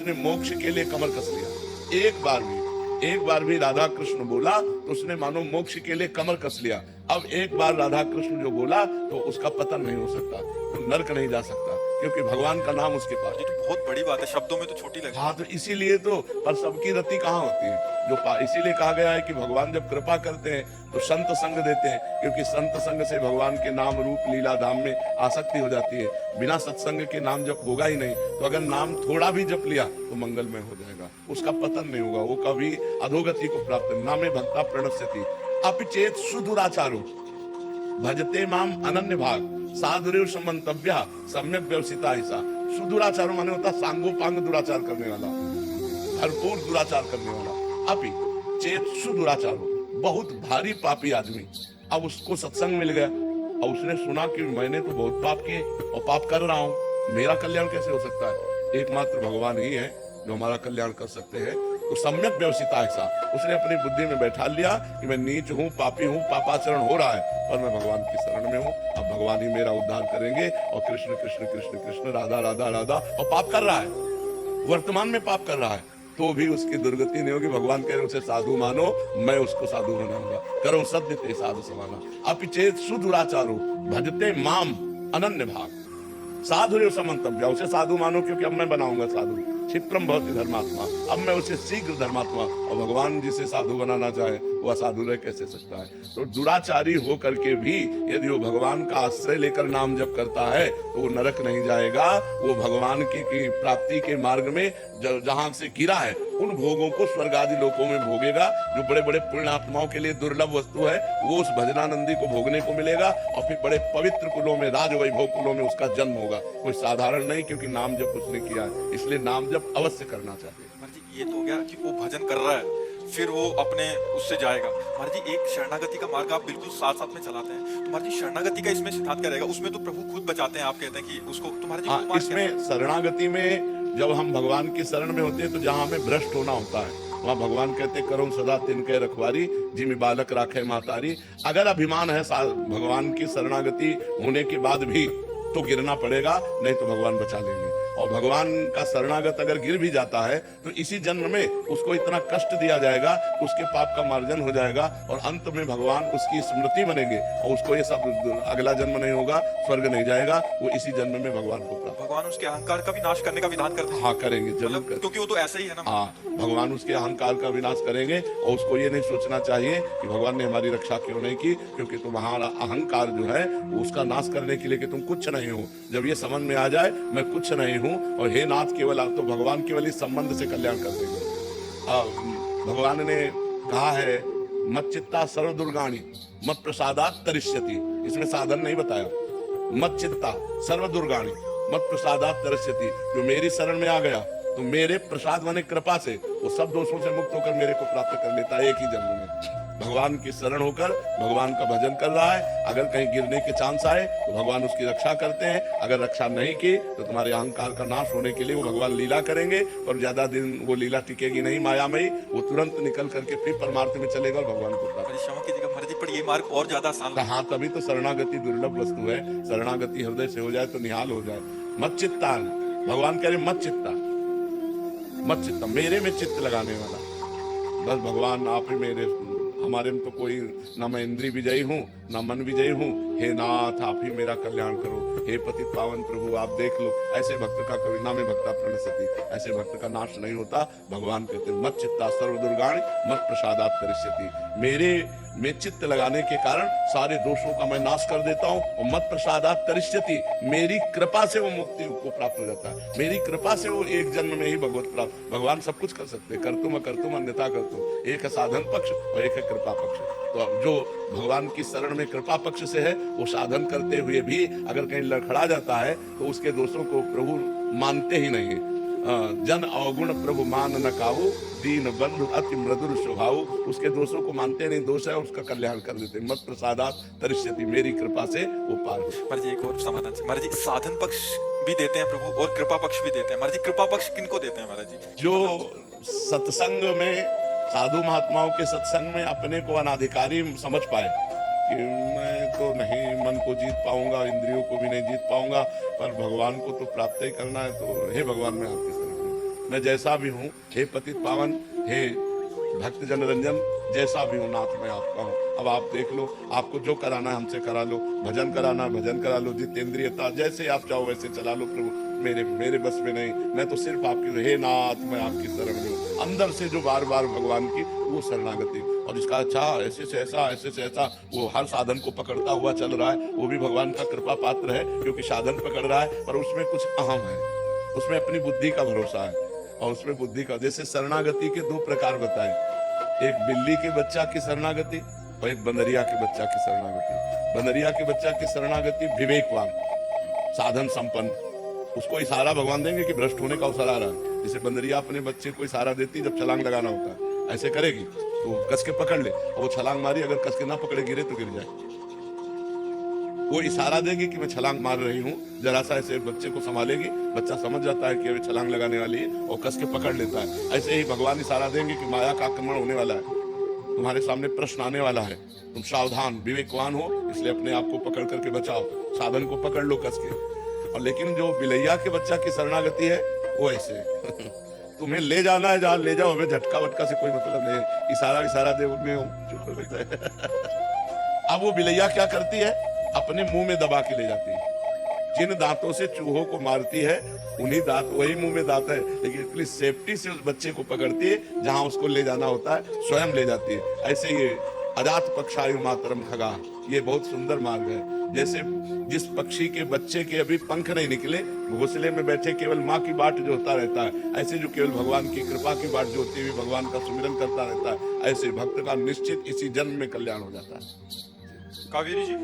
उसने मोक्ष के लिए कमर कस लिया। एक बार भी राधा कृष्ण बोला तो उसने मानो मोक्ष के लिए कमर कस लिया। अब एक बार राधा कृष्ण जो बोला तो उसका पतन नहीं हो सकता, वो नरक नहीं जा सकता, क्योंकि भगवान का नाम उसके पास। ये तो बहुत बड़ी बात है, शब्दों में तो छोटी लगी। हाँ, तो इसीलिए तो, पर सबकी रति कहाँ होती है इसीलिए कहा गया है कि भगवान जब कृपा करते हैं तो संत संग देते हैं, क्योंकि संत संग से भगवान के नाम रूप लीला धाम में आसक्ति हो जाती है। बिना सत्संग के नाम जप होगा ही नहीं। तो अगर नाम थोड़ा भी जप लिया तो मंगलमय हो जाएगा, उसका पतन नहीं होगा, वो कभी अधोगति को प्राप्त। नामे भक्ता प्रणश्यति अपिचेत सुदुराचारो भजते माम अनन्य भाग साधुरेव समंतव्य सम्यक व्यवसिता ऐसा। सुदुराचारो माने होता सांगोपांग दुराचार करने वाला, भरपूर दुराचार करने वाला। अपि चेत सुदुराचारो, बहुत भारी पापी आदमी। अब उसको सत्संग मिल गया और उसने सुना कि मैंने तो बहुत पाप किए और पाप कर रहा हूँ, मेरा कल्याण कैसे हो सकता है? एकमात्र भगवान ही है जो हमारा कल्याण कर सकते हैं। तो सम्यक व्यवसिता ऐसा उसने अपनी बुद्धि में बैठा लिया कि मैं नीच हूँ, पापी हूँ, पापाचरण हो रहा है, पर मैं भगवान की शरण में हूँ। अब भगवान ही मेरा उद्धार करेंगे। और कृष्ण कृष्ण कृष्ण कृष्ण राधा राधा राधा, और पाप कर रहा है, वर्तमान में पाप कर रहा है, तो भी उसकी दुर्गति नहीं होगी। भगवान कह रहे उसे साधु मानो, मैं उसको साधु बनाऊंगा। करो सत्य ते साधु समाना। अपिचेत सुदुराचारो भजते माम अनन्य भाग साधुरेव समंतव्य, उसे साधु मानो, क्योंकि अब मैं बनाऊंगा साधु। क्षिप्रम भवति धर्मात्मा, अब मैं उसे शीघ्र धर्मात्मा। और भगवान जिसे साधु बनाना चाहे वह साधु रह कैसे सकता है? तो दुराचारी हो करके भी यदि वो भगवान का आश्रय लेकर नाम जप करता है तो वो नरक नहीं जाएगा। वो भगवान की प्राप्ति के मार्ग में जहां से गिरा है उन भोगों को स्वर्ग आदि लोकों में भोगेगा। जो बड़े बड़े पुण्यात्माओं के लिए दुर्लभ वस्तु है वो उस भजनानंदी को भोगने को मिलेगा, और फिर बड़े पवित्र कुलों में, राज वैभव कुलों में उसका जन्म होगा। कोई साधारण नहीं, क्योंकि नाम जप उसने किया है, इसलिए नाम जप अवश्य करना चाहिए। महाराज जी ये तो हो गया कि वो भजन कर रहा है, फिर वो अपने उससे जाएगा। महाराज जी एक शरणागति का मार्ग आप बिल्कुल साथ साथ में चलाते हैं, तो महाराज जी शरणागति का इसमें सिद्धांत क्या रहेगा? उसमें तो प्रभु खुद बचाते हैं, आप कहते हैं कि उसको, तो महाराज जी वो मार्ग क्या है? इसमें शरणागति में जब हम भगवान की शरण में होते हैं तो जहां हमें भ्रष्ट होना होता है वहां भगवान कहते करो सदा तिनके रखवारी जिमी बालक राखे मातारी। अगर अभिमान है भगवान की शरणागति होने के बाद भी तो गिरना पड़ेगा, नहीं तो भगवान बचा लेंगे। और भगवान का शरणागत अगर गिर भी जाता है तो इसी जन्म में उसको इतना कष्ट दिया जाएगा, उसके पाप का मार्जन हो जाएगा और अंत में भगवान उसकी स्मृति बनेंगे और उसको ये सब अगला जन्म नहीं होगा, स्वर्ग नहीं जाएगा, वो इसी जन्म में भगवान को प्राप्त। भगवान उसके अहंकार का भी नाश करने का विधान करते हैं। हाँ, करेंगे जरूर मतलब क्योंकि वो तो ऐसा ही है ना। हाँ, भगवान उसके अहंकार का विनाश करेंगे और उसको ये नहीं सोचना चाहिए कि भगवान ने हमारी रक्षा क्यों नहीं की, क्योंकि तुम्हारा अहंकार जो है उसका नाश करने के लिए कि तुम कुछ नहीं हो। जब ये समझ में आ जाए मैं कुछ नहीं हूँ और हे नाथ केवल आप, तो भगवान केवल इस संबंध से कल्याण कर देंगे। भगवान ने कहा है मत चित्ता सर्व दुर्गाणी मत प्रसादात तरिष्यति, इसमें साधन नहीं बताया। मत चित्ता सर्व दुर्गाणी मत प्रसादात तरिष्यति, जो मेरी शरण में आ गया तो मेरे प्रसाद माने कृपा से वो सब दोषों से मुक्त होकर मेरे को प्राप्त कर लेता है एक ही जन्म में। भगवान की शरण होकर भगवान का भजन कर रहा है, अगर कहीं गिरने के चांस आए तो भगवान उसकी रक्षा करते हैं। अगर रक्षा नहीं की तो तुम्हारे अहंकार का नाश होने के लिए वो भगवान लीला करेंगे, और ज्यादा दिन वो लीला टिकेगी नहीं मायामयी, वो तुरंत निकल करके फिर परमार्थ में चलेगा और भगवान को प्राप्त। क्षमा कीजिएगा महाराज जी, पर ये मार्ग और ज्यादा आसान है। हाँ, तभी तो शरणागति दुर्लभ वस्तु है। शरणागति हृदय से हो जाए तो निहाल हो जाए। मत चित्ता, भगवान कह रहे मत चित्ता, मत चित्ता, मेरे में चित्त लगाने वाला बस भगवान आप ही मेरे, हमारे में तो कोई ना मैं इंद्रिय विजयी हूँ ना मन विजयी हूँ। हे नाथ आप ही मेरा कल्याण करो, हे पतित पावन प्रभु आप देख लो। ऐसे भक्त का कभी नामे भक्ता प्रणश्यति, ऐसे भक्त का नाश नहीं होता। भगवान कहते मत चित्ता सर्व दुर्गाणि मत प्रसादात करिष्यति, मेरे में चित्त लगाने के कारण सारे दोषों का मैं नाश कर देता हूँ। और मत प्रसादात करिष्यति, मेरी कृपा से वो मुक्ति को प्राप्त हो जाता है। मेरी कृपा से वो एक जन्म में ही भगवत प्राप्त। भगवान सब कुछ कर सकते, करतुम अकर्तुम अन्यथा कर्तुम, एक है साधन पक्ष और एक है कृपा पक्ष। तो अब जो भगवान की शरण में कृपा पक्ष से है वो साधन करते हुए भी अगर कहीं लड़खड़ा जाता है तो उसके दोषों को प्रभु मानते ही नहीं है। जन अवगुण प्रभु मान न काऊ, दीन बंधु अति मृदुर स्वभाव, उसके दोषों को मानते नहीं, दोष है उसका कल्याण कर देते। मत प्रसादात तरिष्यति, मेरी कृपा से वो पार। महाराज जी एक और समाधान से, महाराज जी साधन पक्ष भी देते हैं प्रभु और कृपा पक्ष भी देते हैं। महाराज जी कृपा पक्ष किनको देते हैं महाराज जी? जो सत्संग में, साधु महात्माओं के सत्संग में अपने को अनाधिकारी समझ पाए कि मैं तो नहीं मन को जीत पाऊंगा, इंद्रियों को भी नहीं जीत पाऊंगा, पर भगवान को तो प्राप्त ही करना है, तो हे भगवान मैं आपके शरण में, मैं जैसा भी हूँ, हे पतित पावन, हे भक्त जनरंजन, जैसा भी हूँ नाथ मैं आपका हूँ। अब आप देख लो, आपको जो कराना है हमसे करा लो, भजन कराना है भजन करा लो, जितेंद्रियता जैसे आप चाहो वैसे चला लो प्रभु, मेरे बस में नहीं। मैं तो सिर्फ आपकी, हे नाथ मैं आपकी शरण में हूँ। अंदर से जो बार बार भगवान की वो शरणागति, और जिसका अच्छा ऐसे से ऐसा ऐसे से ऐसा वो हर साधन को पकड़ता हुआ चल रहा है, वो भी भगवान का कृपा पात्र है, क्योंकि साधन पकड़ रहा है पर उसमें कुछ अहम है, उसमें अपनी बुद्धि का भरोसा है, और उसमें बुद्धि का, जैसे शरणागति के दो प्रकार बताए, एक बिल्ली के बच्चा की शरणागति और एक बंदरिया के बच्चा की शरणागति। बंदरिया के बच्चा की शरणागति विवेकवान, साधन संपन्न, उसको इशारा भगवान देंगे कि भ्रष्ट होने का अवसर आ रहा है। जैसे बंदरिया अपने बच्चे को इशारा देती जब छलांग लगाना होता है, ऐसे करेगी तो कस के पकड़ ले, और वो छलांग मारी, अगर कस के ना पकड़े गिरे तो गिर जाए। वो इशारा देगी कि मैं छलांग मार रही हूँ, जरा सा ऐसे बच्चे को संभालेगी, बच्चा समझ जाता है कि अभी छलांग लगाने वाली है और कस के पकड़ लेता है। ऐसे ही भगवान इशारा देंगे कि माया का आक्रमण होने वाला है, तुम्हारे सामने प्रश्न आने वाला है, तुम सावधान विवेकवान हो, इसलिए अपने आप को पकड़ करके बचाओ, साधन को पकड़ लो कस के। और लेकिन जो बिलैया के बच्चा की शरणागति है वो ऐसे तुम्हें ले जाना है जहाँ ले जाओ, हमें झटका वटका से कोई मतलब नहीं, इशारा दे उनमें चुप कर लेता है। अब वो बिलैया क्या करती है, अपने मुंह में दबा के ले जाती है। जिन दांतों से चूहों को मारती है उन्हीं दांत, वही मुंह में दांत है, लेकिन इतनी सेफ्टी से उस बच्चे को पकड़ती है, जहां उसको ले जाना होता है स्वयं ले जाती है। ऐसे ये अजात पक्षायु मातरम खगा, ये बहुत सुंदर मार्ग है। जैसे जिस पक्षी के बच्चे के अभी पंख नहीं निकले, घोंसले में बैठे केवल माँ की बाट जो होता रहता है, ऐसे जो केवल भगवान की कृपा की बाट जो होती है, भगवान का सुमिरन करता रहता है, ऐसे भक्त का निश्चित इसी जन्म में कल्याण हो जाता है। कावेरी जी,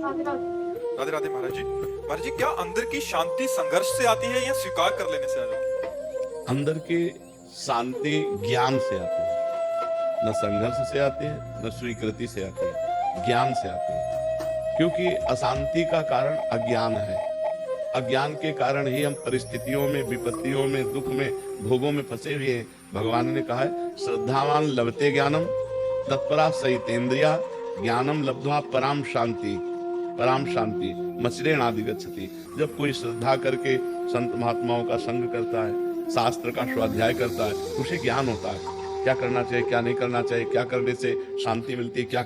राधे राधे महाराज जी। महाराज जी, क्या अंदर की शांति संघर्ष से आती है या स्वीकार कर लेने से आ जाती है? अंदर की शांति ज्ञान से आती है, न संघर्ष से आती है न स्वीकृति से आती है, ज्ञान से आती है। क्योंकि अशांति का कारण अज्ञान है, अज्ञान के कारण ही हम परिस्थितियों में, विपत्तियों में, दुख में, भोगों में फंसे हुए हैं। भगवान ने कहा है, श्रद्धावान लभते ज्ञानम तत्परा सहितेन्द्रिया ज्ञानम लब्ध्वा पराम शांति, पराम शांति मचरेण आदि गच्छति। जब कोई श्रद्धा करके संत महात्माओं का संग करता है, शास्त्र का स्वाध्याय करता है, उसे ज्ञान होता है, क्या करना चाहिए क्या नहीं करना चाहिए, क्या करने से शांति मिलती है, क्या